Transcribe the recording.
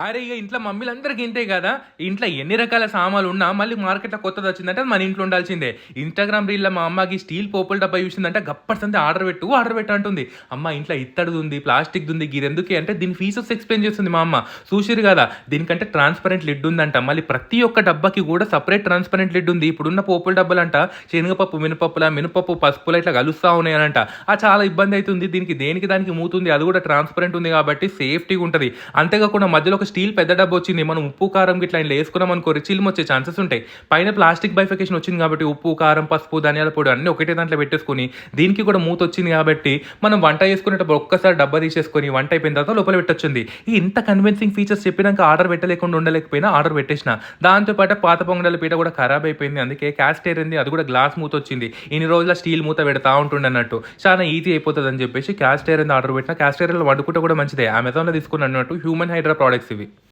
అరే! ఇగ ఇంట్లో మమ్మీలందరికి ఇంతే గదా! ఇంట్లో ఎన్ని రకాల సామాన్లున్నా మళ్ళీ మార్కెట్‌లో కొత్తదొచ్చిందంటే అది మన ఇంట్లో ఉండాల్సిందే. ఇన్‌స్టాగ్రామ్ రీల్‌లో మా అమ్మకి స్టీల్ పోపుల డబ్బా చూసిందంటే గప్పట్సంతే ఆర్డర్ పెట్టు అంటుంది. అమ్మ ఇంట్లో ఇత్తడిదుంది, ప్లాస్టిక్‌దుంది గిదెందుకే అంటే దీని ఫీచర్స్ ఎక్స్‌ప్లెయిన్ చేస్తుంది మా అమ్మ. చూసిర్రు గదా! దీనికంటే ట్రాన్స్‌పరెంట్ లిడ్ ఉందంట. మళ్ళీ ప్రతి ఒక్క డబ్బాకి గూడా సెపరేట్ ట్రాన్స్‌పరెంట్ లిడ్ ఉంది. ఇప్పుడున్న పోపుల డబ్బాలంట శనగపప్పు, మినపప్పు, పసుపులా ఇట్లా కలుస్తా ఉన్నాయనంట. చాలా ఇబ్బందయితుంది. దీనికి దేనికి దానికి మూతుంది. అది గూడా ట్రాన్స్‌పరెంట్ ఉంది కాబట్టి సేఫ్టీగుంటది. అంతేగాకుండా మధ్యలో ఒక స్టీల్ పెద్ద డబ్బొచ్చింది. మనం ఉప్పు, కారం గిట్లా ఇందులో యేసుకున్నామనుకో చిల్లుమొచ్చే ఛాన్సెస్ ఉంటాయి. పైన ప్లాస్టిక్ బైఫికేషన్ వచ్చింది కాబట్టి ఉప్పు, కారం, పసుపు, ధనియాల పొడి అన్నీ ఒకటే దాంట్లో పెట్టేసుకొని, దీనికి కూడా మూతొచ్చింది కాబట్టి, మనం వంట చేసుకునేటప్పుడు ఒక్కసారి డబ్బా తీసేసుకొని వంట అయిపోయిన తర్వాత లోపల పెట్టొచ్చుంది. ఇంత కన్విన్సింగ్ ఫీచర్స్ చెప్పినాక ఆర్డర్ పెట్టలేకుండా ఉండలేకపోయినా ఆర్డర్ పెట్టేసిన. దాంతో పాటు పాత పొంగడాల పీట కూడా ఖరాబ్ అయిపోయింది. అందుకే క్యాస్ట్ ఐరన్‌ది అది కూడా గ్లాస్ మూతొచ్చింది. ఇన్ని రోజుల స్టీల్ మూత పెడతా ఉంటుండన్నట్టు. చాలా ఈజీ అయిపోతదని చెప్పేసి క్యాస్ట్ ఐరన్‌ది ఆర్డర్ పెట్టిన. క్యాస్ట్ ఐరన్‌లో వండుకుంటే కూడా మంచిదే. అమెజాన్‌లో తీసుకున్నానన్నట్టు హ్యూమన్ హైడ్రా ప్రొడక్ట్స్ ఇవి.